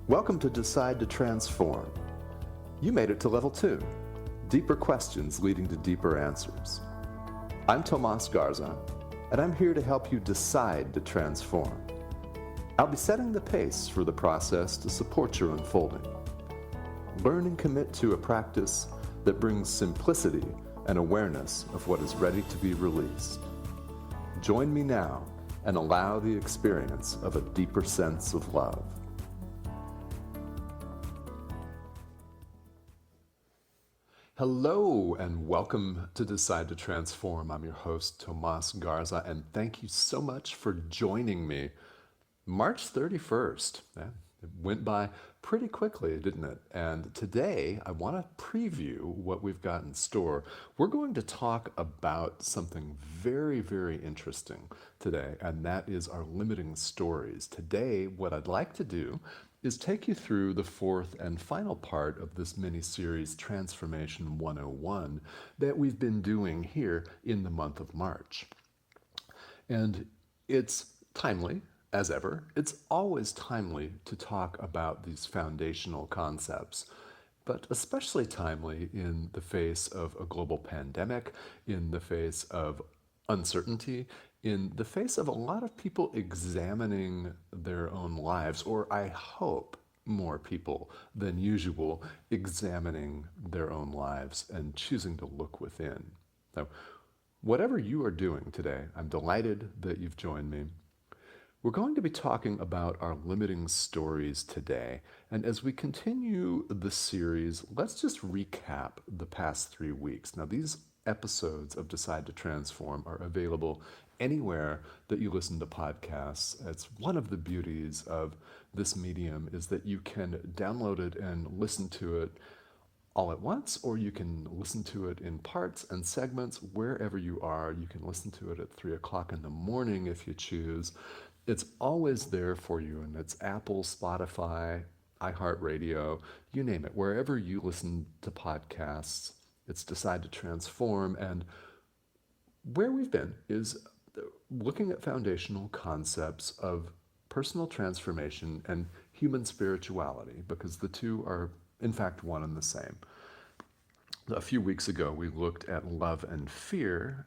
Welcome to Decide to Transform. You made it to level 2, deeper questions leading to deeper answers. I'm Tomas Garza, and I'm here to help you decide to transform. I'll be setting the pace for the process to support your unfolding. Learn and commit to a practice that brings simplicity and awareness of what is ready to be released. Join me now and allow the experience of a deeper sense of love. Hello and welcome to Decide to Transform. I'm your host, Tomas Garza, and thank you so much for joining me. March 31st. It went by pretty quickly, didn't it? And today I want to preview what we've got in store. We're going to talk about something very, very interesting today, and that is our limiting stories. Today, what I'd like to do is take you through the fourth and final part of this mini-series Transformation 101 that we've been doing here in the month of March. And it's timely, as ever. It's always timely to talk about these foundational concepts, but especially timely in the face of a global pandemic, in the face of uncertainty, in the face of a lot of people examining their own lives, or I hope more people than usual examining their own lives and choosing to look within. So, whatever you are doing today, I'm delighted that you've joined me. We're going to be talking about our limiting stories today, and as we continue the series, let's just recap the past 3 weeks. Now, these episodes of Decide to Transform are available anywhere that you listen to podcasts. It's one of the beauties of this medium is that you can download it and listen to it all at once, or you can listen to it in parts and segments wherever you are. You can listen to it at 3 o'clock in the morning if you choose. It's always there for you, and it's Apple, Spotify, iHeartRadio, you name it. Wherever you listen to podcasts, it's Decide to Transform. And where we've been is looking at foundational concepts of personal transformation and human spirituality, because the two are, in fact, one and the same. A few weeks ago, we looked at love and fear.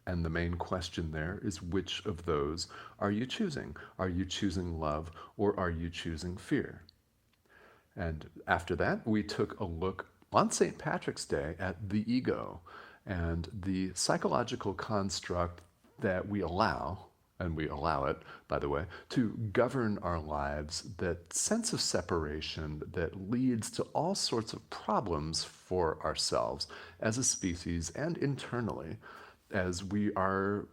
And the main question there is, which of those are you choosing? Are you choosing love or are you choosing fear? And after that, we took a look on St. Patrick's Day at the ego and the psychological construct that we allow, and we allow it, by the way, to govern our lives, that sense of separation that leads to all sorts of problems for ourselves as a species and internally, as we are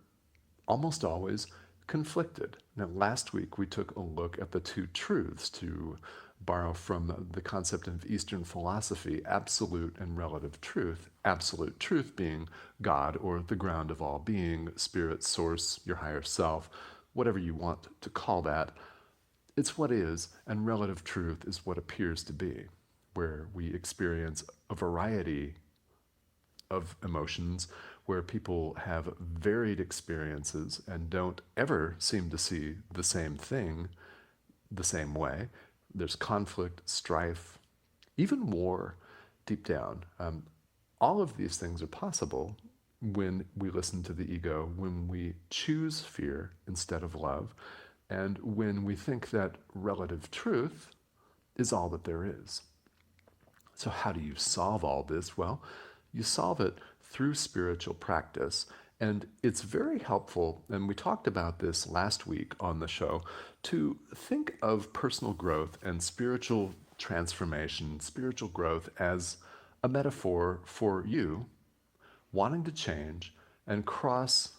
almost always conflicted. Now, last week we took a look at the two truths, to borrow from the concept of Eastern philosophy, absolute and relative truth. Absolute truth being God, or the ground of all being, spirit, source, your higher self, whatever you want to call that. It's what is, and relative truth is what appears to be, where we experience a variety of emotions, where people have varied experiences and don't ever seem to see the same thing the same way. There's conflict, strife, even war deep down. All of these things are possible when we listen to the ego, when we choose fear instead of love, and when we think that relative truth is all that there is. So how do you solve all this? Well, you solve it through spiritual practice. And it's very helpful, and we talked about this last week on the show, to think of personal growth and spiritual transformation, spiritual growth, as a metaphor for you wanting to change and cross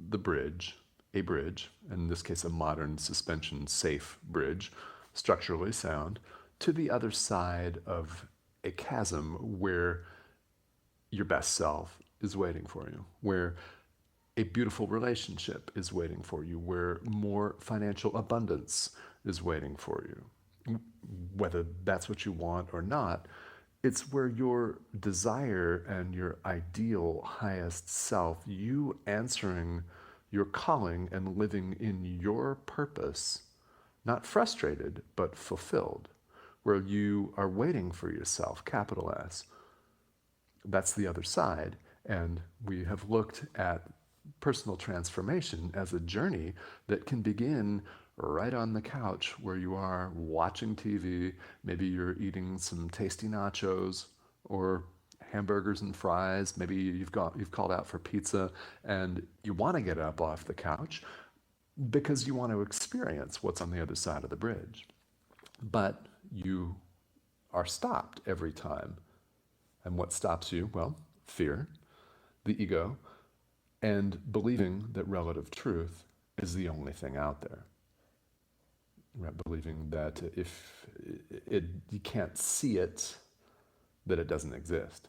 the bridge, a bridge, in this case a modern suspension safe bridge, structurally sound, to the other side of a chasm where your best self is waiting for you, where a beautiful relationship is waiting for you, where more financial abundance is waiting for you. Whether that's what you want or not, it's where your desire and your ideal highest self, you answering your calling and living in your purpose, not frustrated, but fulfilled, where you are waiting for yourself, capital S. That's the other side. And we have looked at personal transformation as a journey that can begin right on the couch where you are watching TV. Maybe you're eating some tasty nachos or hamburgers and fries. Maybe you've called out for pizza and you want to get up off the couch because you want to experience what's on the other side of the bridge. But you are stopped every time. And what stops you? Well, fear, the ego, and believing that relative truth is the only thing out there. Right? Believing that if you can't see it, that it doesn't exist.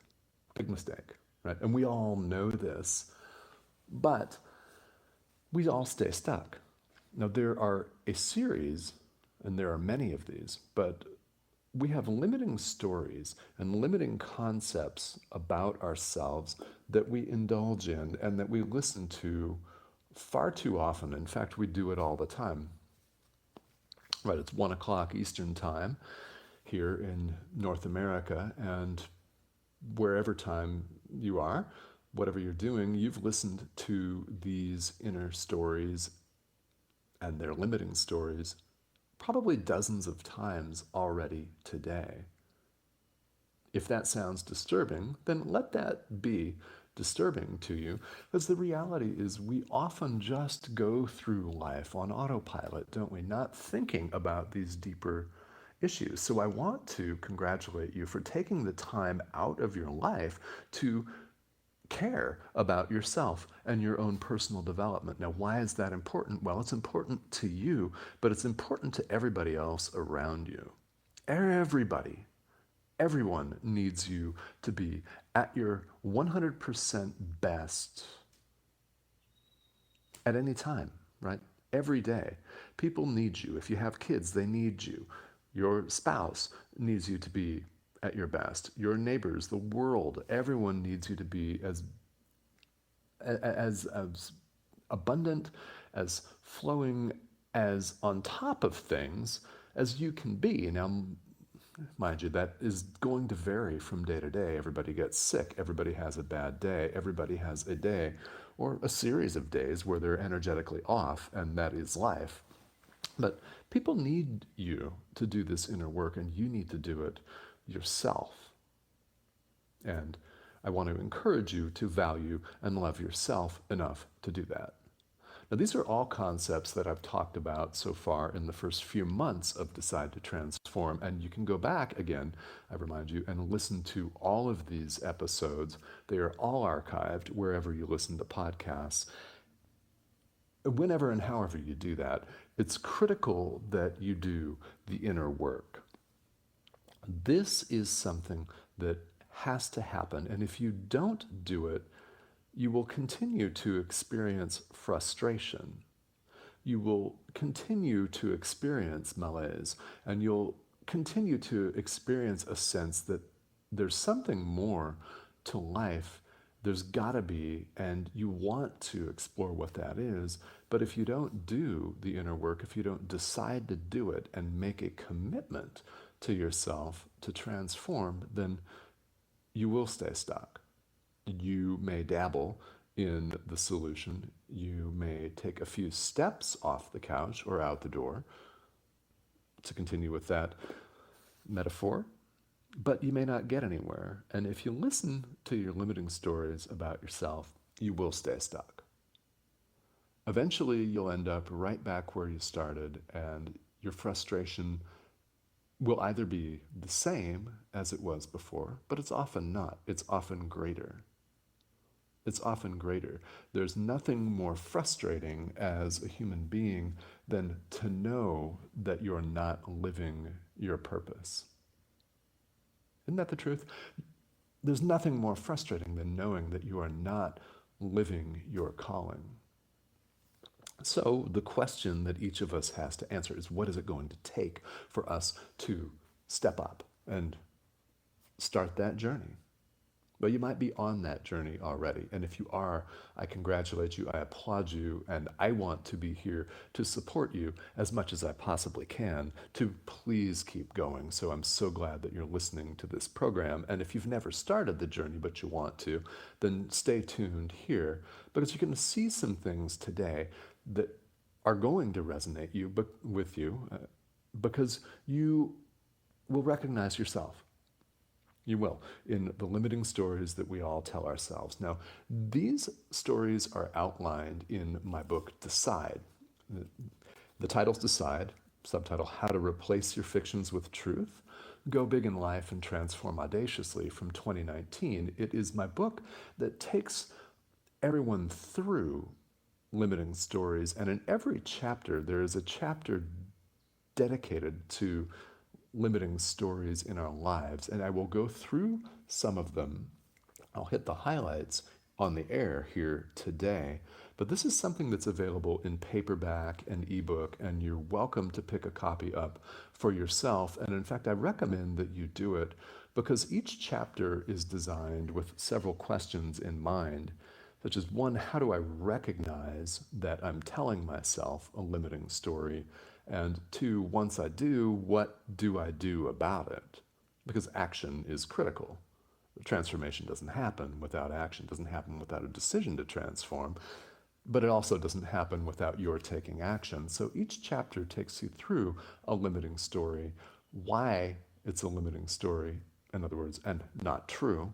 Big mistake, right? And we all know this, but we all stay stuck. Now, there are a series, and there are many of these, but we have limiting stories and limiting concepts about ourselves that we indulge in and that we listen to far too often. In fact, we do it all the time. Right, it's 1 o'clock Eastern time here in North America, and wherever time you are, whatever you're doing, you've listened to these inner stories and their limiting stories probably dozens of times already today. If that sounds disturbing, then let that be disturbing to you, because the reality is we often just go through life on autopilot, don't we? Not thinking about these deeper issues. So I want to congratulate you for taking the time out of your life to care about yourself and your own personal development. Now, why is that important? Well, it's important to you, but it's important to everybody else around you. Everyone needs you to be at your 100% best at any time, right? Every day. People need you. If you have kids, they need you. Your spouse needs you to be at your best. Your neighbors, the world, everyone needs you to be as abundant, as flowing, as on top of things as you can be. Now, mind you, that is going to vary from day to day. Everybody gets sick. Everybody has a bad day. Everybody has a day or a series of days where they're energetically off, and that is life. But people need you to do this inner work, and you need to do it yourself. And I want to encourage you to value and love yourself enough to do that. Now, these are all concepts that I've talked about so far in the first few months of Decide to Transform, and you can go back again, I remind you, and listen to all of these episodes. They are all archived wherever you listen to podcasts. Whenever and however you do that, it's critical that you do the inner work. This is something that has to happen, and if you don't do it, you will continue to experience frustration. You will continue to experience malaise, and you'll continue to experience a sense that there's something more to life. There's gotta be, and you want to explore what that is. But if you don't do the inner work, if you don't decide to do it and make a commitment to yourself to transform, then you will stay stuck. You may dabble in the solution. You may take a few steps off the couch or out the door, to continue with that metaphor, but you may not get anywhere. And if you listen to your limiting stories about yourself, you will stay stuck. Eventually, you'll end up right back where you started, and your frustration will either be the same as it was before, but it's often not. It's often greater. It's often greater. There's nothing more frustrating as a human being than to know that you're not living your purpose. Isn't that the truth? There's nothing more frustrating than knowing that you are not living your calling. So the question that each of us has to answer is, what is it going to take for us to step up and start that journey? But you might be on that journey already. And if you are, I congratulate you, I applaud you, and I want to be here to support you as much as I possibly can to please keep going. So I'm so glad that you're listening to this program. And if you've never started the journey but you want to, then stay tuned here because you're going to see some things today that are going to resonate with you because you will recognize yourself. You will, in the limiting stories that we all tell ourselves. Now, these stories are outlined in my book, Decide. The title's Decide, subtitle, How to Replace Your Fictions with Truth, Go Big in Life and Transform Audaciously from 2019. It is my book that takes everyone through limiting stories, and in every chapter, there is a chapter dedicated to limiting stories in our lives, and I will go through some of them. I'll hit the highlights on the air here today, but this is something that's available in paperback and ebook, and you're welcome to pick a copy up for yourself. And in fact, I recommend that you do it because each chapter is designed with several questions in mind, such as one, how do I recognize that I'm telling myself a limiting story? And two, once I do, what do I do about it? Because action is critical. Transformation doesn't happen without action, doesn't happen without a decision to transform, but it also doesn't happen without your taking action. So each chapter takes you through a limiting story, why it's a limiting story, in other words, and not true,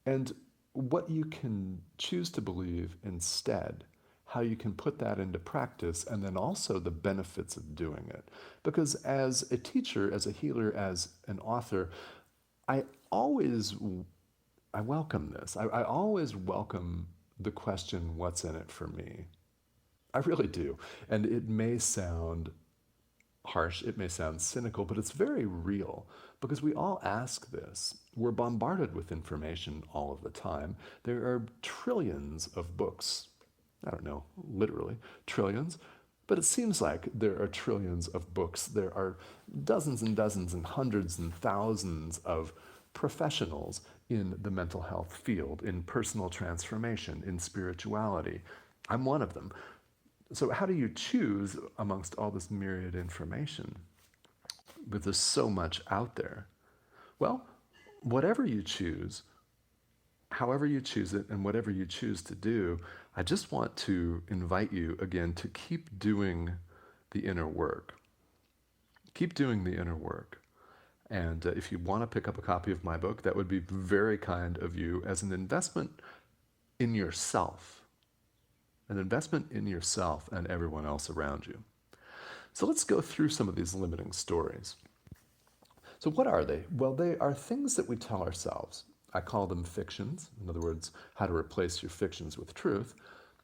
and what you can choose to believe instead, how you can put that into practice, and then also the benefits of doing it. Because as a teacher, as a healer, as an author, I always I welcome this. I always welcome the question, what's in it for me? I really do. And it may sound harsh, it may sound cynical, but it's very real because we all ask this. We're bombarded with information all of the time. There are trillions of books. I don't know, literally trillions, but it seems like there are trillions of books. There are dozens and dozens and hundreds and thousands of professionals in the mental health field, in personal transformation, in spirituality. I'm one of them. So how do you choose amongst all this myriad information? But there's so much out there. Well, whatever you choose, however you choose it, and whatever you choose to do, I just want to invite you again to keep doing the inner work. Keep doing the inner work. And if you want to pick up a copy of my book, that would be very kind of you as an investment in yourself. An investment in yourself and everyone else around you. So let's go through some of these limiting stories. So what are they? Well, they are things that we tell ourselves. I call them fictions. In other words, how to replace your fictions with truth,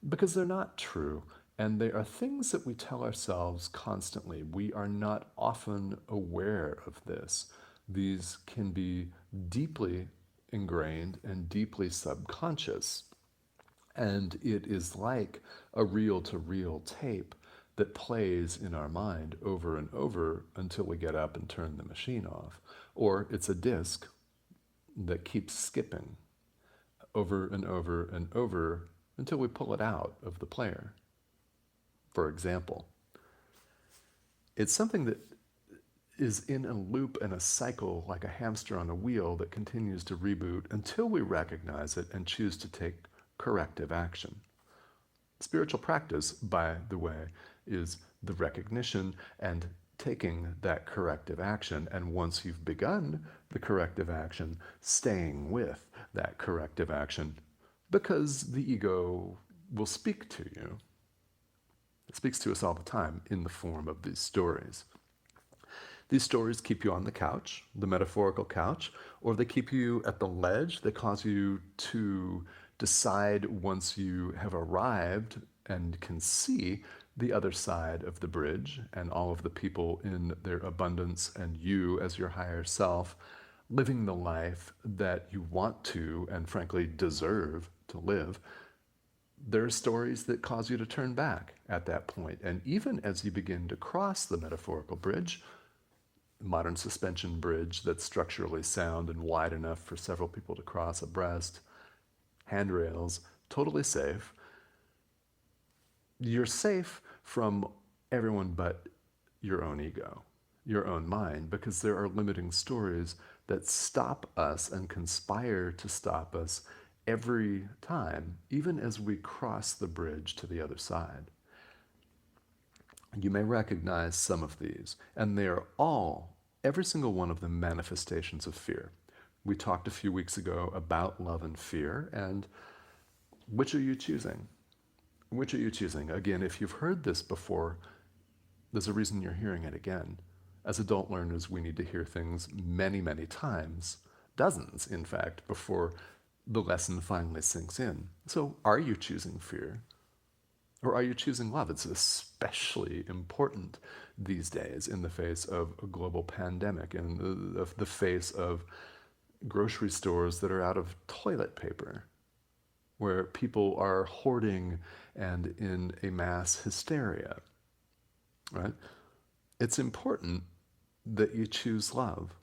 because they're not true. And they are things that we tell ourselves constantly. We are not often aware of this. These can be deeply ingrained and deeply subconscious. And it is like a reel-to-reel tape that plays in our mind over and over until we get up and turn the machine off. Or it's a disc that keeps skipping over and over and over until we pull it out of the player. For example, it's something that is in a loop and a cycle like a hamster on a wheel that continues to reboot until we recognize it and choose to take corrective action. Spiritual practice, by the way, is the recognition and taking that corrective action, and once you've begun the corrective action, staying with that corrective action, because the ego will speak to you. It speaks to us all the time in the form of these stories. These stories keep you on the couch, the metaphorical couch, or they keep you at the ledge. They cause you to decide once you have arrived and can see the other side of the bridge and all of the people in their abundance and you as your higher self living the life that you want to and frankly deserve to live. There are stories that cause you to turn back at that point. And even as you begin to cross the metaphorical bridge, modern suspension bridge that's structurally sound and wide enough for several people to cross abreast, handrails, totally safe. You're safe from everyone but your own ego, your own mind, because there are limiting stories that stop us and conspire to stop us every time, even as we cross the bridge to the other side. You may recognize some of these, and they are all, every single one of them, manifestations of fear. We talked a few weeks ago about love and fear, and which are you choosing? Which are you choosing? Again, if you've heard this before, there's a reason you're hearing it again. As adult learners, we need to hear things many, many times, dozens, in fact, before the lesson finally sinks in. So are you choosing fear? Or are you choosing love? It's especially important these days in the face of a global pandemic, in the face of grocery stores that are out of toilet paper, where people are hoarding and in a mass hysteria, right? It's important that you choose love.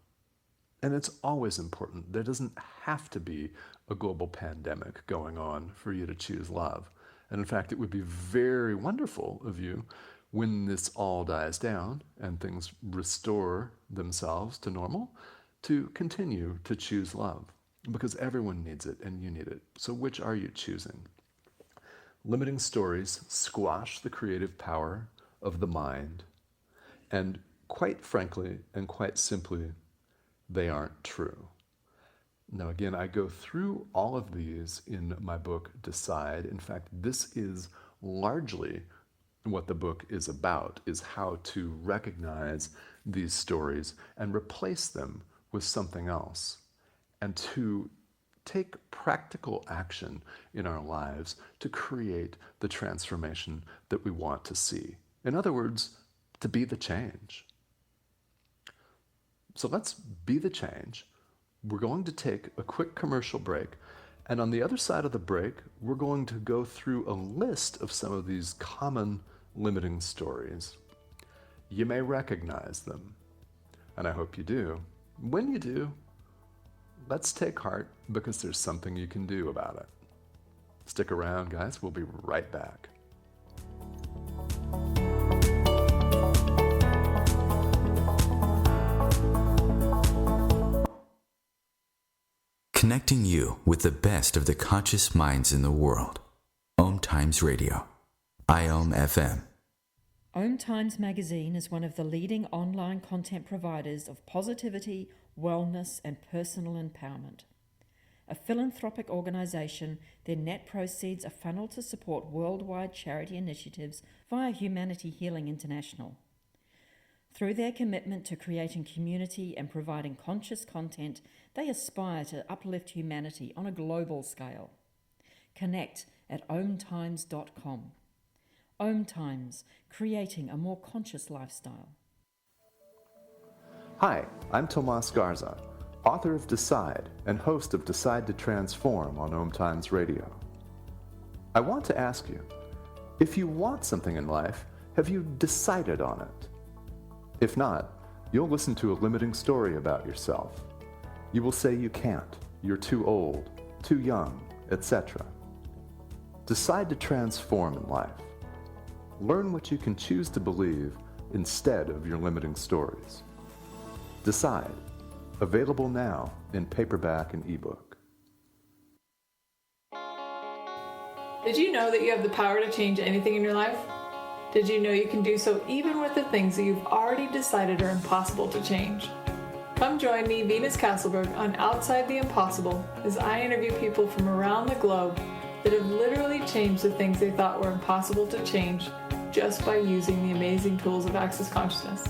And it's always important. There doesn't have to be a global pandemic going on for you to choose love. And in fact, it would be very wonderful of you when this all dies down and things restore themselves to normal to continue to choose love, because everyone needs it and you need it. So which are you choosing? Limiting stories squash the creative power of the mind, and quite frankly and quite simply, they aren't true. Now again, I go through all of these in my book, Decide. In fact, this is largely what the book is about, is how to recognize these stories and replace them with something else, and to take practical action in our lives to create the transformation that we want to see. In other words, to be the change. So let's be the change. We're going to take a quick commercial break, and on the other side of the break, we're going to go through a list of some of these common limiting stories. You may recognize them, and I hope you do. When you do, let's take heart, because there's something you can do about it. Stick around, guys. We'll be right back. Connecting you with the best of the conscious minds in the world. Om Times Radio. IOM FM. Om Times Magazine is one of the leading online content providers of positivity, wellness, and personal empowerment. A philanthropic organization, their net proceeds are funneled to support worldwide charity initiatives via Humanity Healing International. Through their commitment to creating community and providing conscious content, they aspire to uplift humanity on a global scale. Connect at omtimes.com. Om Times, creating a more conscious lifestyle. Hi, I'm Tomas Garza, author of Decide and host of Decide to Transform on Om Times Radio. I want to ask you, if you want something in life, have you decided on it? If not, you'll listen to a limiting story about yourself. You will say you can't, you're too old, too young, etc. Decide to transform in life. Learn what you can choose to believe instead of your limiting stories. Decide. Available now in paperback and ebook. Did you know that you have the power to change anything in your life? Did you know you can do so even with the things that you've already decided are impossible to change? Come join me, Venus Castleberg, on Outside the Impossible as I interview people from around the globe that have literally changed the things they thought were impossible to change just by using the amazing tools of Access Consciousness.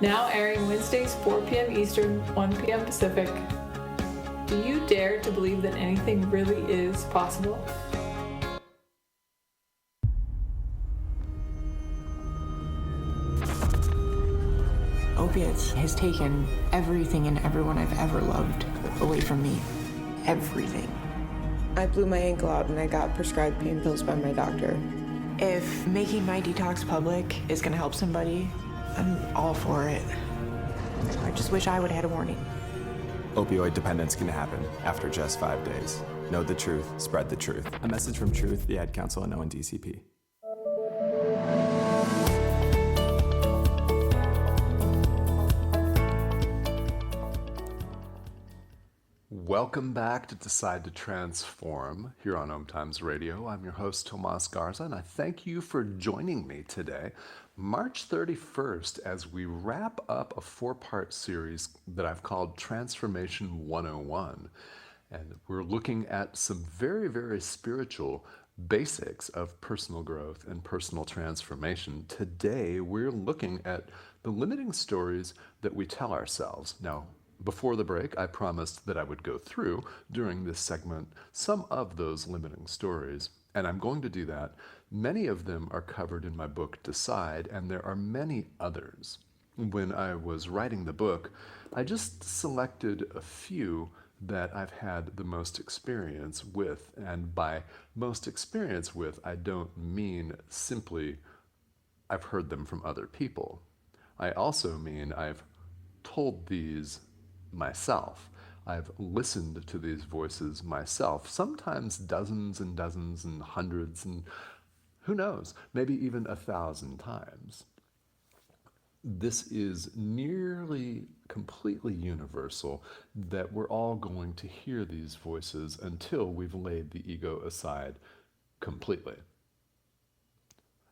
Now airing Wednesdays 4 p.m. Eastern, 1 p.m. Pacific. Do you dare to believe that anything really is possible? Opiates has taken everything and everyone I've ever loved away from me. Everything. I blew my ankle out and I got prescribed pain pills by my doctor. If making my detox public is gonna help somebody, I'm all for it. I just wish I would have had a warning. Opioid dependence can happen after just 5 days. Know the truth, spread the truth. A message from Truth, the Ad Council, and ONDCP. Welcome back to Decide to Transform here on Times Radio. I'm your host, Tomas Garza, and I thank you for joining me today, March 31st, as we wrap up a four-part series that I've called Transformation 101. And we're looking at some very, very spiritual basics of personal growth and personal transformation. Today, we're looking at the limiting stories that we tell ourselves. Now, before the break, I promised that I would go through, during this segment, some of those limiting stories, and I'm going to do that. Many of them are covered in my book, Decide, and there are many others. When I was writing the book, I just selected a few that I've had the most experience with, and by most experience with, I don't mean simply I've heard them from other people. I also mean I've told these myself. I've listened to these voices myself, sometimes dozens and dozens and hundreds and who knows, maybe even 1,000 times. This is nearly completely universal, that we're all going to hear these voices until we've laid the ego aside completely.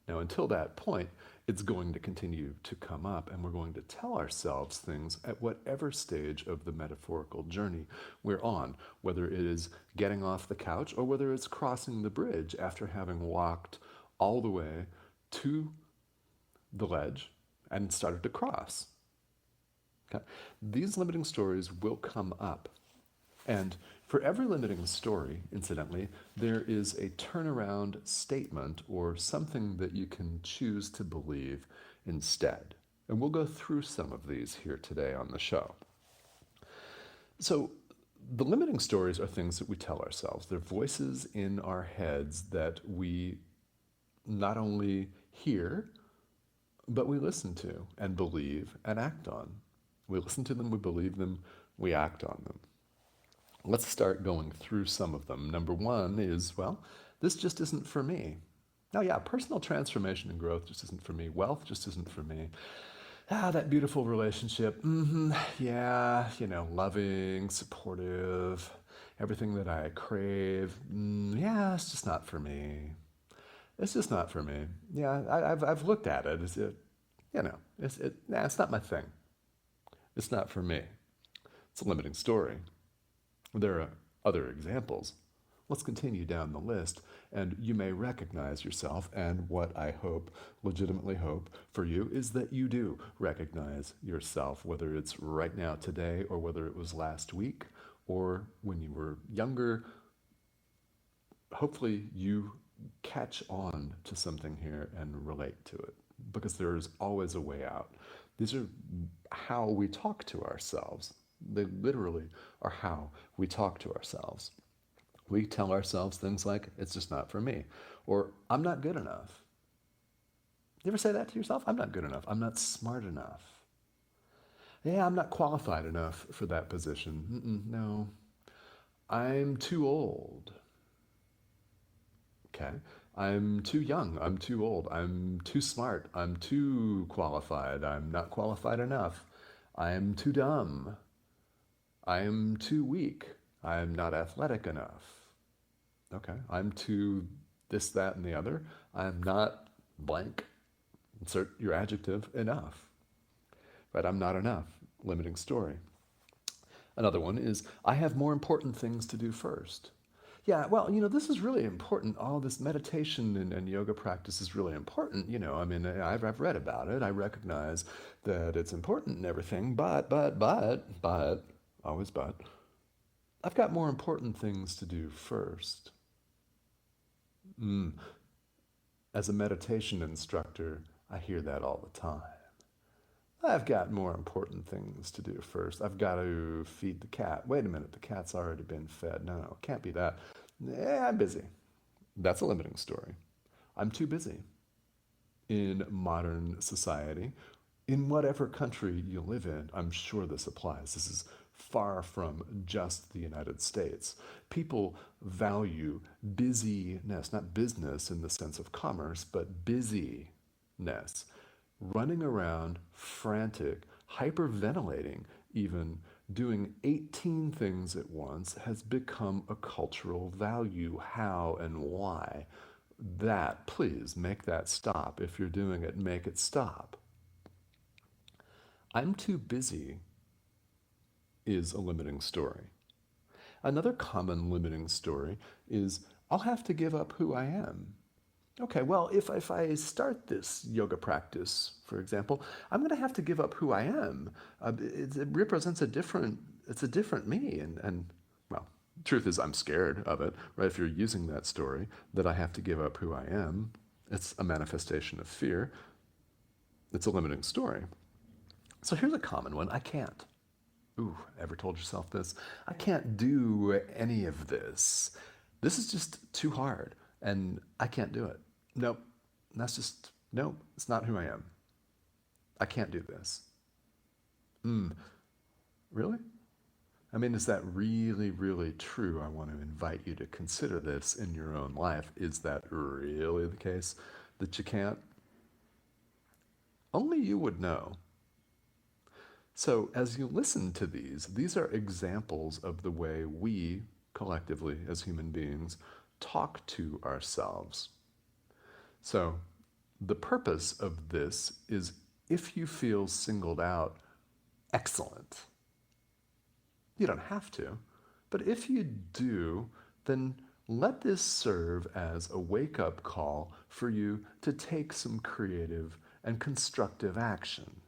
Now, until that point, it's going to continue to come up, and we're going to tell ourselves things at whatever stage of the metaphorical journey we're on, whether it is getting off the couch or whether it's crossing the bridge after having walked all the way to the ledge and started to cross. Okay? These limiting stories will come up. And for every limiting story, incidentally, there is a turnaround statement or something that you can choose to believe instead. And we'll go through some of these here today on the show. So the limiting stories are things that we tell ourselves. They're voices in our heads that we not only hear, but we listen to and believe and act on. We listen to them, we believe them, we act on them. Let's start going through some of them. Number one is, well, this just isn't for me. Now, yeah, personal transformation and growth just isn't for me. Wealth just isn't for me. That beautiful relationship, yeah, loving, supportive, everything that I crave, yeah, it's just not for me. It's just not for me. Yeah, I've looked at it. It's not my thing. It's not for me. It's a limiting story. There are other examples. Let's continue down the list, and you may recognize yourself, and what I legitimately hope for you, is that you do recognize yourself, whether it's right now today, or whether it was last week, or when you were younger. Hopefully you catch on to something here and relate to it, because there is always a way out. These are how we talk to ourselves. They literally are how we talk to ourselves. We tell ourselves things like, it's just not for me, or I'm not good enough. You ever say that to yourself? I'm not good enough. I'm not smart enough. Yeah, I'm not qualified enough for that position. No. I'm too old. Okay. I'm too young. I'm too old. I'm too smart. I'm too qualified. I'm not qualified enough. I'm too dumb. I am too weak. I am not athletic enough. Okay, I'm too this, that, and the other. I'm not blank. Insert your adjective, enough. Right, I'm not enough. Limiting story. Another one is, I have more important things to do first. Yeah, well, this is really important. All this meditation and yoga practice is really important. I've read about it. I recognize that it's important and everything, but, always but, I've got more important things to do first. As a meditation instructor, I hear that all the time. I've got more important things to do first. I've got to feed the cat. Wait a minute, the cat's already been fed. No, it can't be that. I'm busy. That's a limiting story. I'm too busy. In modern society, In whatever country you live in, I'm sure this applies. This is far from just the United States. People value busyness, not business in the sense of commerce, but busyness. Running around, frantic, hyperventilating, even doing 18 things at once has become a cultural value. How and why? That, please make that stop. If you're doing it, make it stop. I'm too busy is a limiting story. Another common limiting story is I'll have to give up who I am. Okay, well, if I start this yoga practice, for example, I'm going to have to give up who I am. It represents a different me. And well, truth is I'm scared of it, right? If you're using that story, that I have to give up who I am, it's a manifestation of fear. It's a limiting story. So here's a common one. I can't. Ooh, ever told yourself this? I can't do any of this. This is just too hard, and I can't do it. Nope, nope, it's not who I am. I can't do this. Really? I mean, is that really, really true? I want to invite you to consider this in your own life. Is that really the case that you can't? Only you would know. So as you listen to these are examples of the way we, collectively, as human beings, talk to ourselves. So the purpose of this is if you feel singled out, excellent. You don't have to, but if you do, then let this serve as a wake-up call for you to take some creative and constructive action.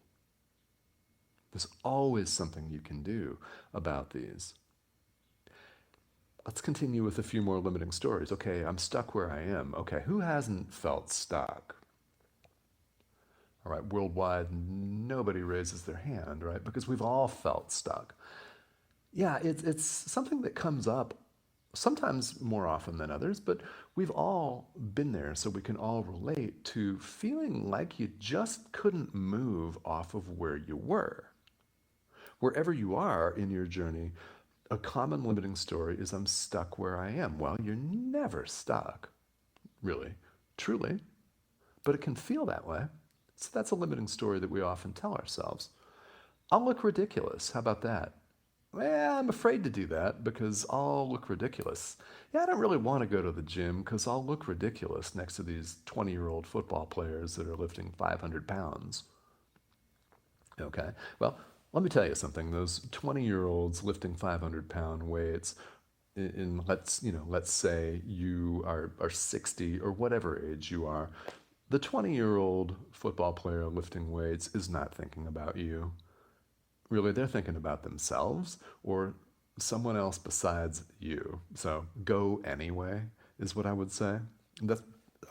There's always something you can do about these. Let's continue with a few more limiting stories. Okay, I'm stuck where I am. Okay, who hasn't felt stuck? All right, worldwide, nobody raises their hand, right? Because we've all felt stuck. Yeah, it's something that comes up sometimes more often than others, but we've all been there, so we can all relate to feeling like you just couldn't move off of where you were. Wherever you are in your journey, a common limiting story is I'm stuck where I am. Well, you're never stuck, really, truly, but it can feel that way. So that's a limiting story that we often tell ourselves. I'll look ridiculous. How about that? Well, I'm afraid to do that because I'll look ridiculous. Yeah, I don't really want to go to the gym because I'll look ridiculous next to these 20-year-old football players that are lifting 500 pounds. Okay, well, let me tell you something. Those 20-year-olds lifting 500-pound weights, let's say you are 60 or whatever age you are, the 20-year-old football player lifting weights is not thinking about you. Really, they're thinking about themselves or someone else besides you. So go anyway is what I would say. That's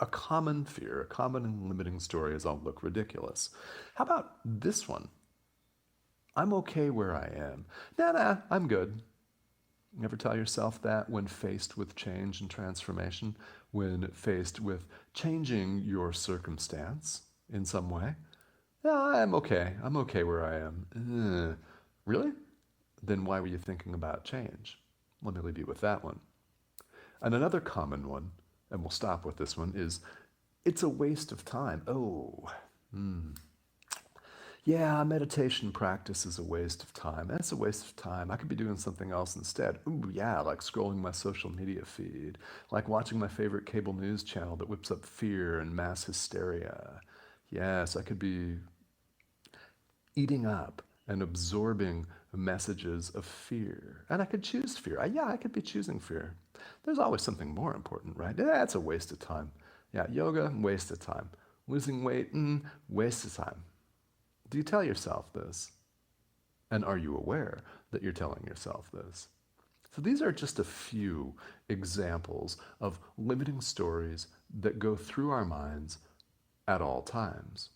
a common fear, a common and limiting story is I'll look ridiculous. How about this one? I'm okay where I am. Nah, I'm good. You ever tell yourself that when faced with change and transformation, when faced with changing your circumstance in some way? No, I'm okay where I am. Really? Then why were you thinking about change? Let me leave you with that one. And another common one, and we'll stop with this one, is it's a waste of time. Yeah, meditation practice is a waste of time. That's a waste of time. I could be doing something else instead. Ooh, yeah, like scrolling my social media feed, like watching my favorite cable news channel that whips up fear and mass hysteria. Yes, I could be eating up and absorbing messages of fear. And I could choose fear. I could be choosing fear. There's always something more important, right? Yeah, it's a waste of time. Yeah, yoga, waste of time. Losing weight, waste of time. Do you tell yourself this? And are you aware that you're telling yourself this? So these are just a few examples of limiting stories that go through our minds at all times.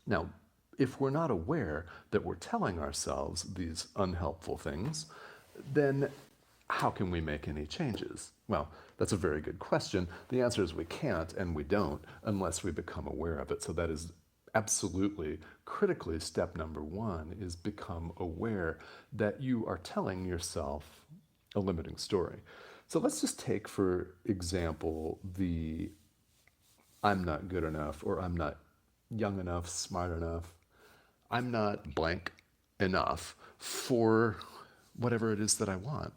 Now, if we're not aware that we're telling ourselves these unhelpful things, then how can we make any changes? Well, that's a very good question. The answer is we can't and we don't unless we become aware of it. So that is absolutely, critically, step number one is become aware that you are telling yourself a limiting story. So let's just take, for example, the I'm not good enough, or I'm not young enough, smart enough, I'm not blank enough for whatever it is that I want.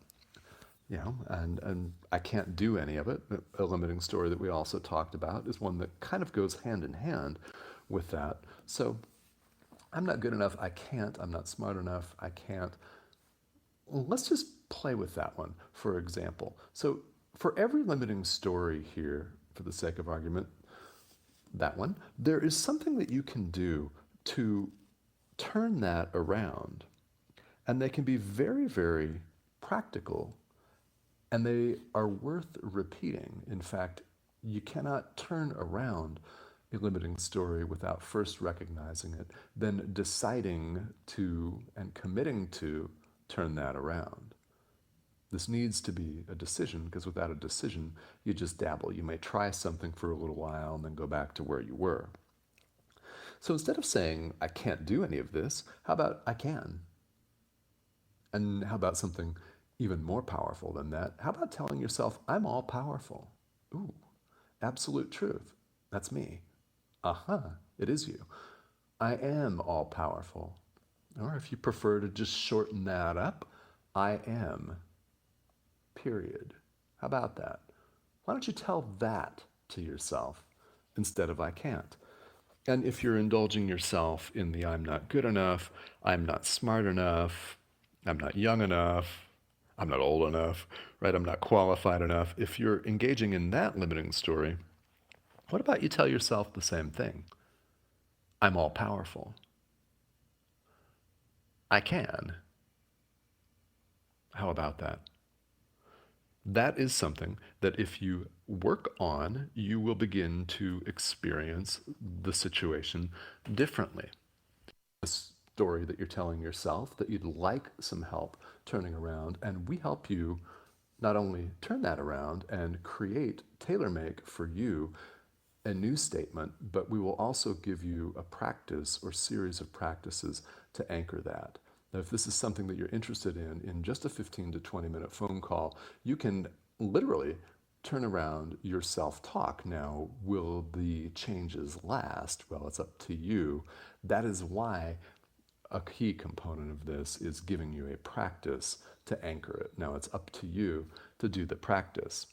And I can't do any of it. A limiting story that we also talked about is one that kind of goes hand in hand with that. So I'm not good enough, I can't. I'm not smart enough, I can't. Well, let's just play with that one, for example. So for every limiting story here, for the sake of argument, that one, there is something that you can do to turn that around. And they can be very, very practical, and they are worth repeating. In fact, you cannot turn around a limiting story without first recognizing it, then deciding to and committing to turn that around. This needs to be a decision, because without a decision, you just dabble. You may try something for a little while and then go back to where you were. So instead of saying, I can't do any of this, how about I can? And how about something even more powerful than that? How about telling yourself, I'm all powerful? Ooh, absolute truth. That's me. It is you. I am all powerful. Or if you prefer to just shorten that up, I am. Period. How about that? Why don't you tell that to yourself instead of I can't? And if you're indulging yourself in the I'm not good enough, I'm not smart enough, I'm not young enough, I'm not old enough, right? I'm not qualified enough. If you're engaging in that limiting story, what about you tell yourself the same thing? I'm all powerful. I can. How about that? That is something that if you work on, you will begin to experience the situation differently. A story that you're telling yourself that you'd like some help turning around, and we help you not only turn that around and create, tailor-make for you a new statement, but we will also give you a practice or series of practices to anchor that. Now, if this is something that you're interested in just a 15 to 20 minute phone call, you can literally turn around your self-talk. Now, will the changes last? Well, it's up to you. That is why a key component of this is giving you a practice to anchor it. Now, it's up to you to do the practice.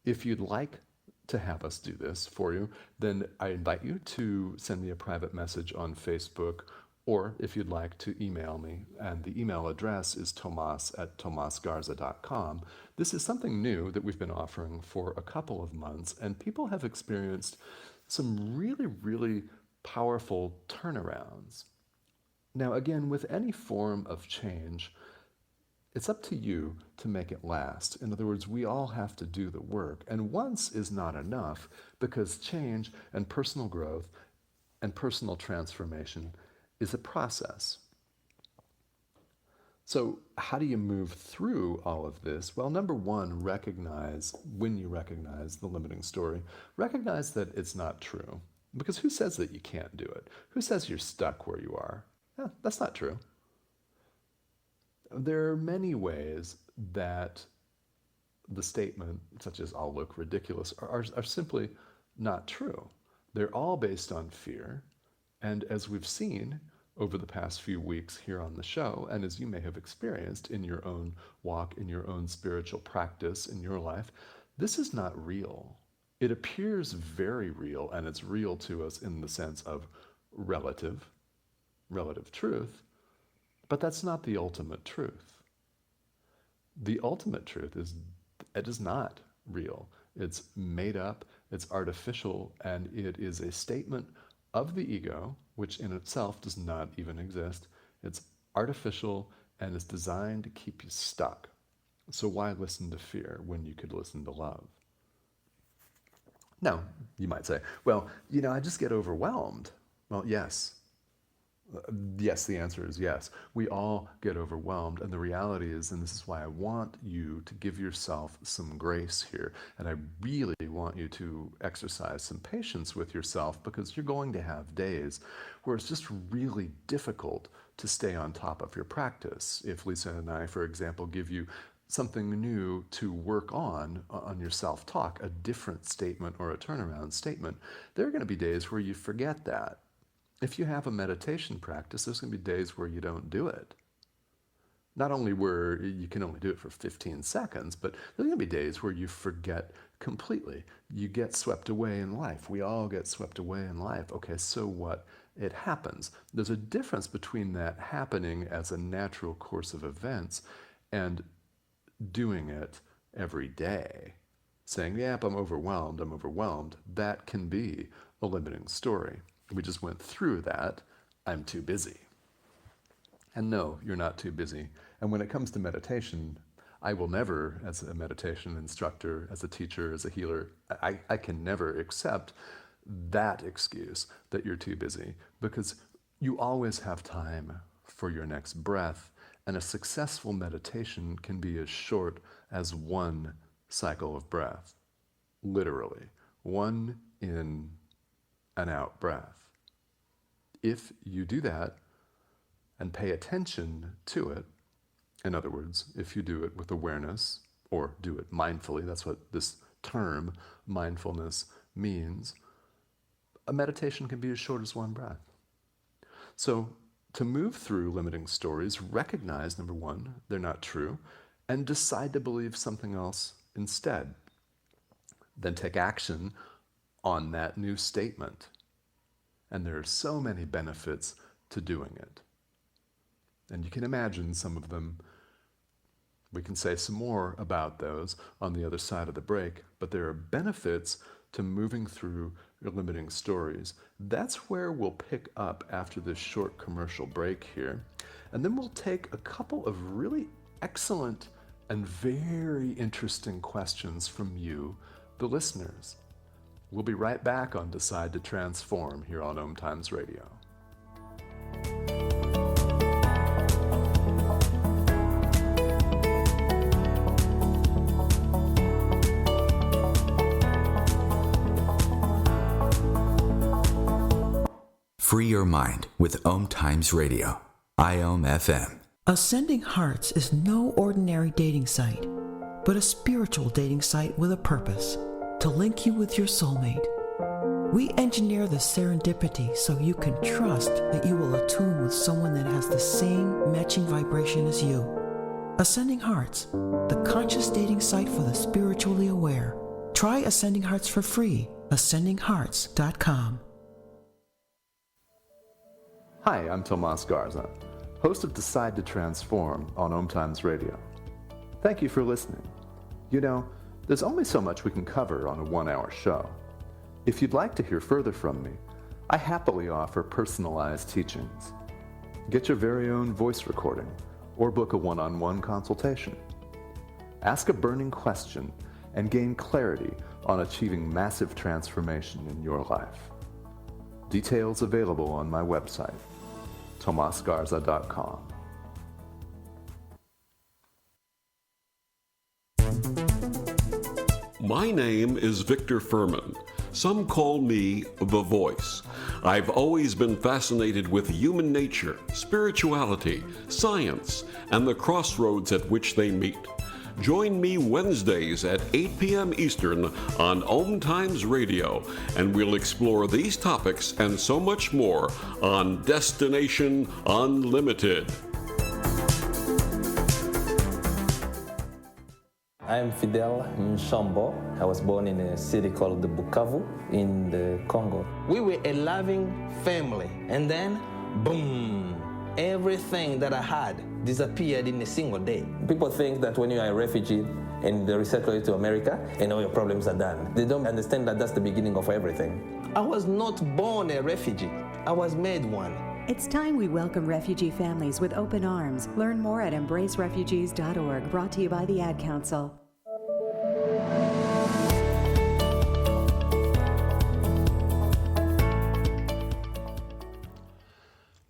If you'd like to have us do this for you, then I invite you to send me a private message on Facebook, or if you'd like to email me, and the email address is tomas@tomasgarza.com. This is something new that we've been offering for a couple of months, and people have experienced some really, really powerful turnarounds. Now, again, with any form of change, it's up to you to make it last. In other words, we all have to do the work. And once is not enough, because change and personal growth and personal transformation is a process. So how do you move through all of this? Well, number one, when you recognize the limiting story, recognize that it's not true. Because who says that you can't do it? Who says you're stuck where you are? That's not true. There are many ways that the statement, such as I'll look ridiculous, are simply not true. They're all based on fear. And as we've seen over the past few weeks here on the show, and as you may have experienced in your own walk, in your own spiritual practice, in your life, this is not real. It appears very real, and it's real to us in the sense of relative truth, but that's not the ultimate truth. The ultimate truth is it is not real. It's made up, it's artificial, and it is a statement of the ego, which in itself does not even exist. It's artificial and is designed to keep you stuck. So why listen to fear when you could listen to love? Now, you might say, well, I just get overwhelmed. Well, yes, Yes, the answer is yes. We all get overwhelmed. And the reality is, and this is why I want you to give yourself some grace here, and I really want you to exercise some patience with yourself, because you're going to have days where it's just really difficult to stay on top of your practice. If Lisa and I, for example, give you something new to work on your self-talk, a different statement or a turnaround statement, there are going to be days where you forget that. If you have a meditation practice, there's going to be days where you don't do it. Not only where you can only do it for 15 seconds, but there's going to be days where you forget completely. You get swept away in life. We all get swept away in life. Okay, so what? It happens. There's a difference between that happening as a natural course of events and doing it every day. Saying, yep, I'm overwhelmed. That can be a limiting story. We just went through that. I'm too busy. And no, you're not too busy. And when it comes to meditation, I will never, as a meditation instructor, as a teacher, as a healer, I can never accept that excuse that you're too busy, because you always have time for your next breath, and a successful meditation can be as short as one cycle of breath. Literally, one in and out breath. If you do that and pay attention to it, in other words, if you do it with awareness or do it mindfully, that's what this term mindfulness means, a meditation can be as short as one breath. So to move through limiting stories, recognize, number one, they're not true, and decide to believe something else instead. Then take action on that new statement. And there are so many benefits to doing it. And you can imagine some of them. We can say some more about those on the other side of the break, but there are benefits to moving through your limiting stories. That's where we'll pick up after this short commercial break here. And then we'll take a couple of really excellent and very interesting questions from you, the listeners. We'll be right back on Decide to Transform here on Om Times Radio. Free your mind with Om Times Radio. IOM FM. Ascending Hearts is no ordinary dating site, but a spiritual dating site with a purpose, to link you with your soulmate. We engineer the serendipity so you can trust that you will attune with someone that has the same matching vibration as you. Ascending Hearts, the conscious dating site for the spiritually aware. Try Ascending Hearts for free. ascendinghearts.com. Hi, I'm Tomas Garza, host of Decide to Transform on Om Times Radio. Thank you for listening. You know, there's only so much we can cover on a 1-hour show. If you'd like to hear further from me, I happily offer personalized teachings. Get your very own voice recording or book a one-on-one consultation. Ask a burning question and gain clarity on achieving massive transformation in your life. Details available on my website, tomasgarza.com. My name is Victor Furman. Some call me The Voice. I've always been fascinated with human nature, spirituality, science, and the crossroads at which they meet. Join me Wednesdays at 8 p.m. Eastern on Om Times Radio, and we'll explore these topics and so much more on Destination Unlimited. I'm Fidel Nshambo. I was born in a city called Bukavu in the Congo. We were a loving family, and then, boom, everything that I had disappeared in a single day. People think that when you are a refugee and they resettle you to America and all your problems are done. They don't understand that that's the beginning of everything. I was not born a refugee. I was made one. It's time we welcome refugee families with open arms. Learn more at embracerefugees.org, brought to you by the Ad Council.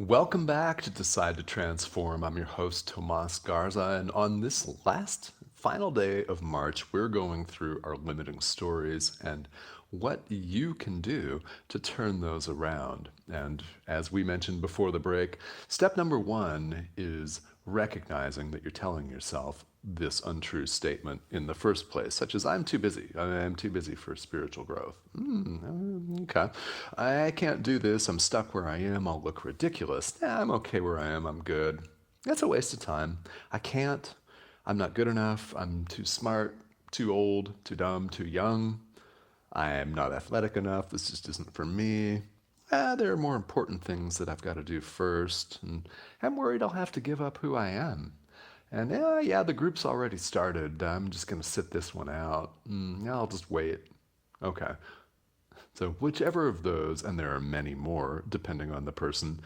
Welcome back to Decide to Transform. I'm your host, Tomas Garza, and on this last final day of March, we're going through our limiting stories and what you can do to turn those around. And as we mentioned before the break, step number one is recognizing that you're telling yourself this untrue statement in the first place, such as, I'm too busy. I'm too busy for spiritual growth. Okay. I can't do this. I'm stuck where I am. I'll look ridiculous. I'm okay where I am. I'm good. That's a waste of time. I can't. I'm not good enough. I'm too smart, too old, too dumb, too young. I am not athletic enough. This just isn't for me. There are more important things that I've got to do first. And I'm worried I'll have to give up who I am. And the group's already started. I'm just going to sit this one out. I'll just wait. Okay. So whichever of those, and there are many more depending on the person,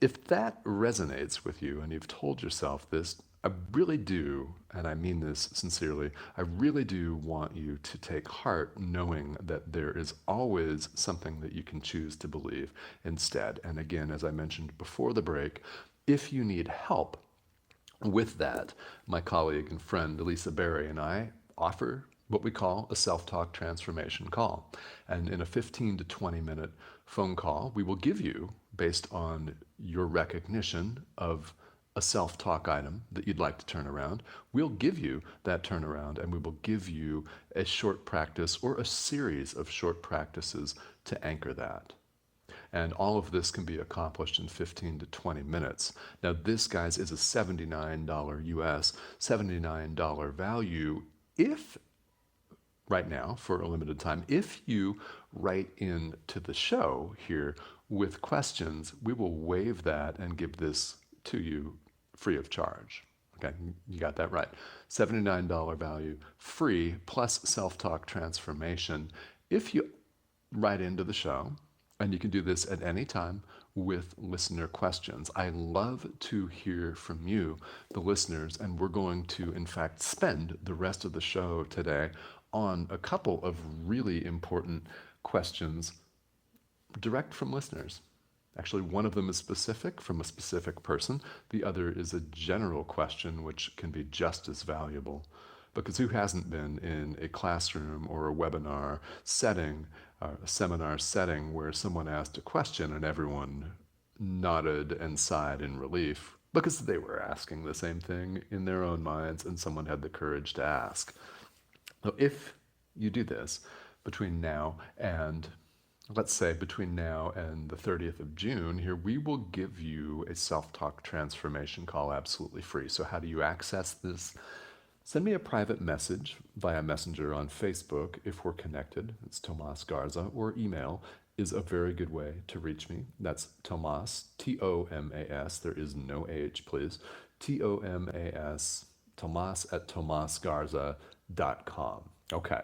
if that resonates with you and you've told yourself this, I really do, and I mean this sincerely, I really do want you to take heart knowing that there is always something that you can choose to believe instead. And again, as I mentioned before the break, if you need help with that, my colleague and friend Elisa Berry and I offer what we call a self-talk transformation call. And in a 15 to 20 minute phone call, we will give you, based on your recognition of a self-talk item that you'd like to turn around, we'll give you that turnaround, and we will give you a short practice or a series of short practices to anchor that. And all of this can be accomplished in 15 to 20 minutes. Now this, guys, is a $79 US, $79 value if, right now, for a limited time, if you write into the show here with questions, we will waive that and give this to you free of charge. Okay, you got that right. $79 value, free, plus self-talk transformation. If you write into the show, and you can do this at any time with listener questions. I love to hear from you, the listeners, and we're going to, in fact, spend the rest of the show today on a couple of really important questions direct from listeners. Actually, one of them is specific from a specific person. The other is a general question, which can be just as valuable. Because who hasn't been in a classroom or a webinar setting, a seminar setting, where someone asked a question and everyone nodded and sighed in relief because they were asking the same thing in their own minds and someone had the courage to ask. So if you do this between now and, let's say between now and the 30th of June, here we will give you a self-talk transformation call absolutely free. So how do you access this? Send me a private message via Messenger on Facebook if we're connected. It's Tomas Garza, or email is a very good way to reach me. That's Tomas, T-O-M-A-S, there is no H, please, T-O-M-A-S, Tomas at tomasgarza.com. Okay.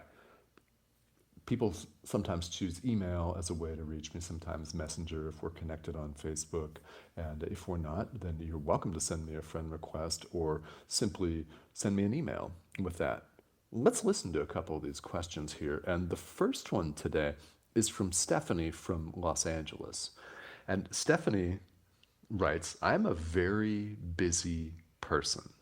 People sometimes choose email as a way to reach me, sometimes Messenger if we're connected on Facebook. And if we're not, then you're welcome to send me a friend request or simply send me an email with that. Let's listen to a couple of these questions here. And the first one today is from Stephanie from Los Angeles. And Stephanie writes, I'm a very busy person.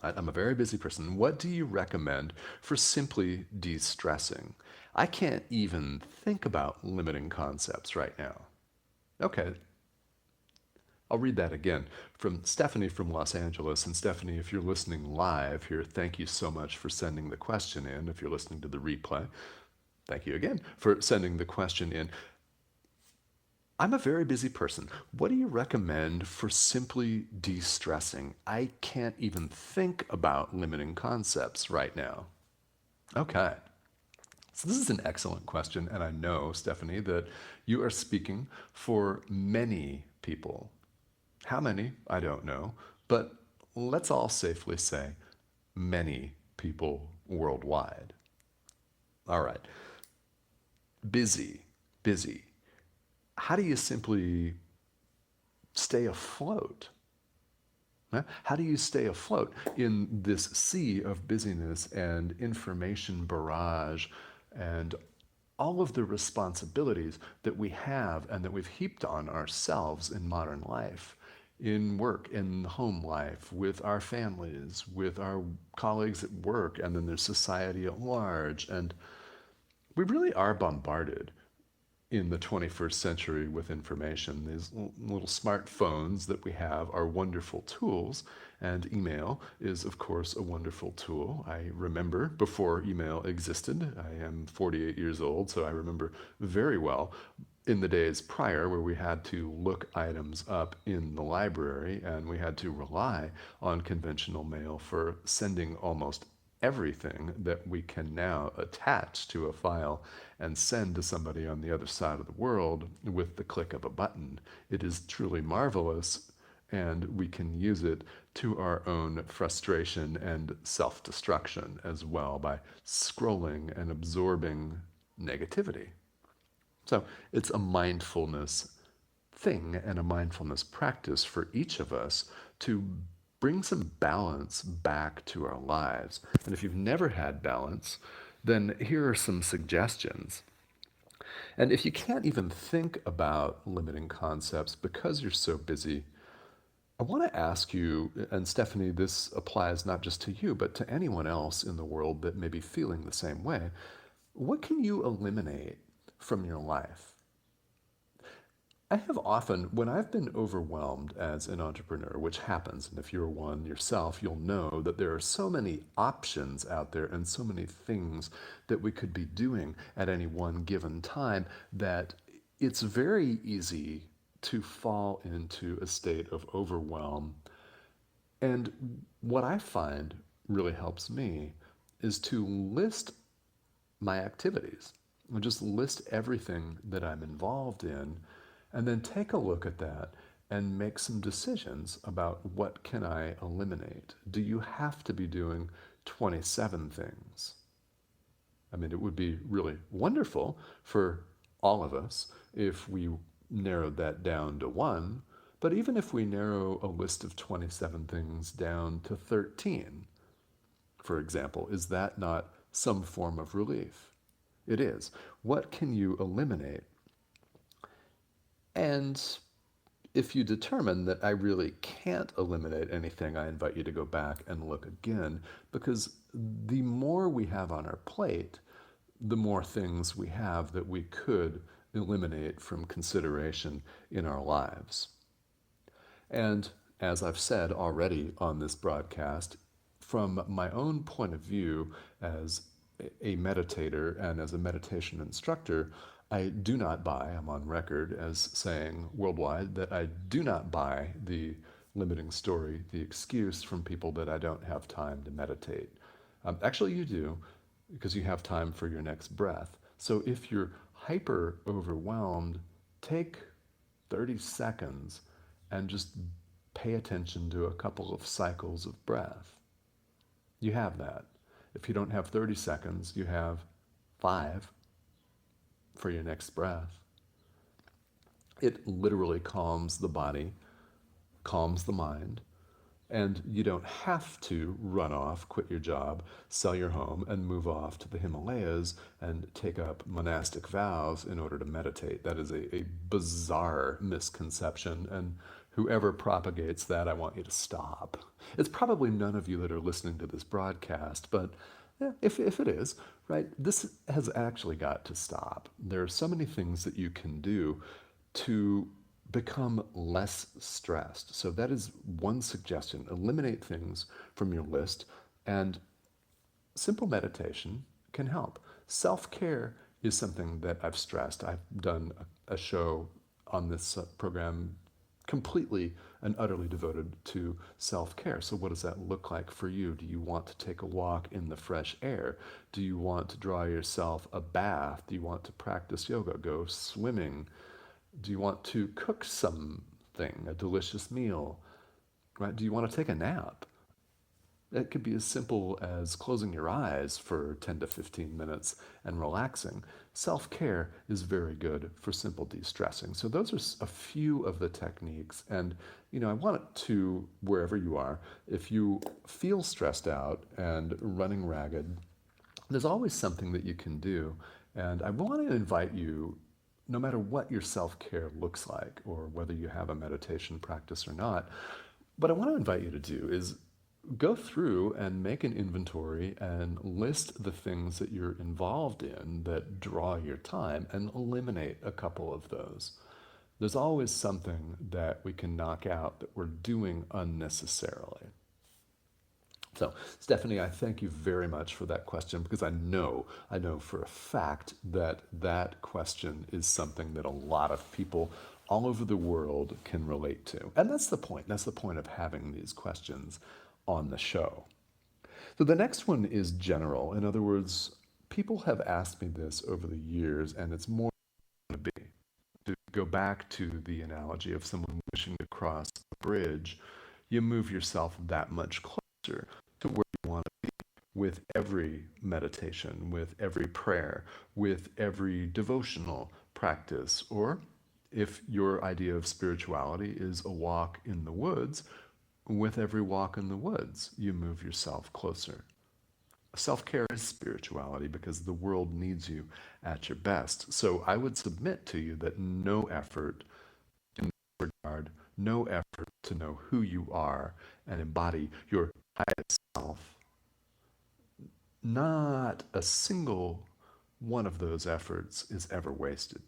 I'm a very busy person. What do you recommend for simply de-stressing? I can't even think about limiting concepts right now. Okay. I'll read that again from Stephanie from Los Angeles. And Stephanie, if you're listening live here, thank you so much for sending the question in. If you're listening to the replay, thank you again for sending the question in. I'm a very busy person. What do you recommend for simply de-stressing? I can't even think about limiting concepts right now. Okay. So this is an excellent question, and I know, Stephanie, that you are speaking for many people. How many? I don't know. But let's all safely say many people worldwide. All right. Busy. How do you simply stay afloat? How do you stay afloat in this sea of busyness and information barrage and all of the responsibilities that we have and that we've heaped on ourselves in modern life, in work, in home life, with our families, with our colleagues at work, and then there's society at large. And we really are bombarded in the 21st century with information. These little smartphones that we have are wonderful tools, and email is, of course, a wonderful tool. I remember before email existed. I am 48 years old, so I remember very well in the days prior where we had to look items up in the library and we had to rely on conventional mail for sending almost everything that we can now attach to a file and send to somebody on the other side of the world with the click of a button. It is truly marvelous, and we can use it to our own frustration and self-destruction as well by scrolling and absorbing negativity. So it's a mindfulness thing and a mindfulness practice for each of us to bring some balance back to our lives. And if you've never had balance, then here are some suggestions. And if you can't even think about limiting concepts because you're so busy, I want to ask you, and Stephanie, this applies not just to you, but to anyone else in the world that may be feeling the same way. What can you eliminate from your life? I have often, when I've been overwhelmed as an entrepreneur, which happens, and if you're one yourself, you'll know that there are so many options out there and so many things that we could be doing at any one given time that it's very easy to fall into a state of overwhelm. And what I find really helps me is to list my activities. I'll just list everything that I'm involved in, and then take a look at that and make some decisions about what can I eliminate. Do you have to be doing 27 things? I mean, it would be really wonderful for all of us if we narrowed that down to one, but even if we narrow a list of 27 things down to 13, for example, is that not some form of relief? It is. What can you eliminate? And if you determine that I really can't eliminate anything, I invite you to go back and look again, because the more we have on our plate, the more things we have that we could eliminate from consideration in our lives. And as I've said already on this broadcast, from my own point of view as a meditator and as a meditation instructor, I do not buy, I'm on record as saying worldwide, that I do not buy the limiting story, the excuse from people that I don't have time to meditate. Actually, you do, because you have time for your next breath. So if you're hyper overwhelmed, take 30 seconds and just pay attention to a couple of cycles of breath. You have that. If you don't have 30 seconds, you have 5 for your next breath. It literally calms the body, calms the mind, and you don't have to run off, quit your job, sell your home, and move off to the Himalayas and take up monastic vows in order to meditate. That is a bizarre misconception, and whoever propagates that, I want you to stop. It's probably none of you that are listening to this broadcast, but if it is, right, this has actually got to stop. There are so many things that you can do to become less stressed. So that is one suggestion. Eliminate things from your list, and simple meditation can help. Self-care is something that I've stressed. I've done a show on this program completely and utterly devoted to self-care. So what does that look like for you? Do you want to take a walk in the fresh air? Do you want to draw yourself a bath? Do you want to practice yoga, go swimming? Do you want to cook something, a delicious meal? Right? Do you want to take a nap? It could be as simple as closing your eyes for 10 to 15 minutes and relaxing. Self-care is very good for simple de-stressing. So those are a few of the techniques. And, I want it to, wherever you are, if you feel stressed out and running ragged, there's always something that you can do. And I want to invite you, no matter what your self-care looks like, or whether you have a meditation practice or not, what I want to invite you to do is go through and make an inventory and list the things that you're involved in that draw your time and eliminate a couple of those. There's always something that we can knock out that we're doing unnecessarily. So, Stephanie, I thank you very much for that question, because I know for a fact that that question is something that a lot of people all over the world can relate to. And that's the point. That's the point of having these questions on the show. So the next one is general. In other words, people have asked me this over the years, and it's more going to be. To go back to the analogy of someone wishing to cross a bridge, you move yourself that much closer to where you want to be with every meditation, with every prayer, with every devotional practice. Or if your idea of spirituality is a walk in the woods, with every walk in the woods, you move yourself closer. Self-care is spirituality, because the world needs you at your best. So I would submit to you that no effort in this regard, no effort to know who you are and embody your highest self, not a single one of those efforts is ever wasted.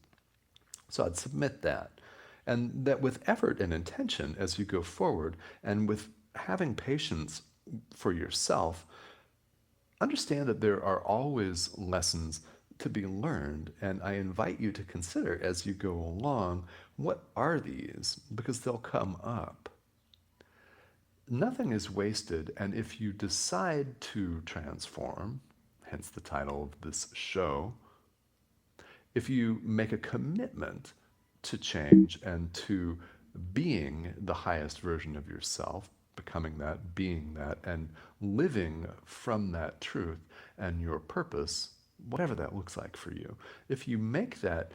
So I'd submit that. And that with effort and intention as you go forward, and with having patience for yourself, understand that there are always lessons to be learned. And I invite you to consider as you go along, what are these? Because they'll come up. Nothing is wasted, and if you decide to transform, hence the title of this show, if you make a commitment to change and to being the highest version of yourself, becoming that, being that, and living from that truth and your purpose, whatever that looks like for you. If you make that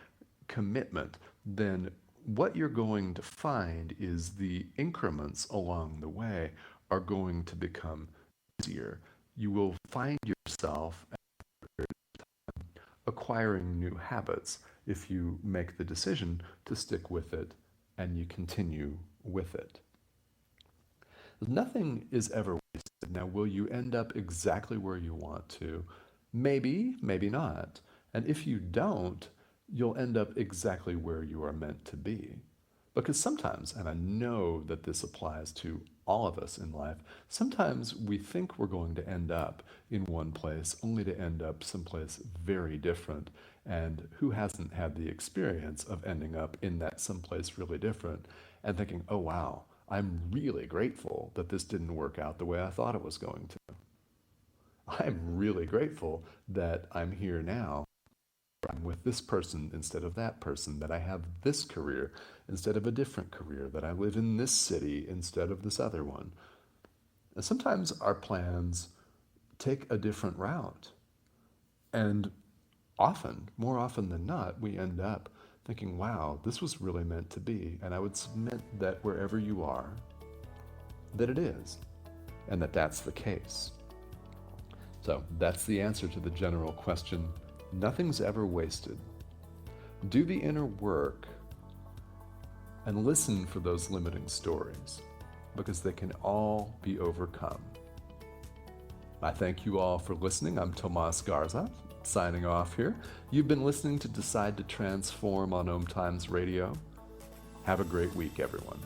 commitment, then what you're going to find is the increments along the way are going to become easier. You will find yourself acquiring new habits if you make the decision to stick with it and you continue with it. Nothing is ever wasted. Now, will you end up exactly where you want to? Maybe, maybe not. And if you don't, you'll end up exactly where you are meant to be. Because sometimes, and I know that this applies to all of us in life, sometimes we think we're going to end up in one place only to end up someplace very different. And who hasn't had the experience of ending up in that someplace really different and thinking, oh wow, I'm really grateful that this didn't work out the way I thought it was going to. I'm really grateful that I'm here now. I'm with this person instead of that person, that I have this career instead of a different career, that I live in this city instead of this other one. And sometimes our plans take a different route. And often, more often than not, we end up thinking, wow, this was really meant to be. And I would submit that wherever you are, that it is, and that that's the case. So that's the answer to the general question. Nothing's ever wasted. Do the inner work and listen for those limiting stories, because they can all be overcome. I thank you all for listening. I'm Tomas Garza, signing off here. You've been listening to Decide to Transform on Om Times Radio. Have a great week, everyone.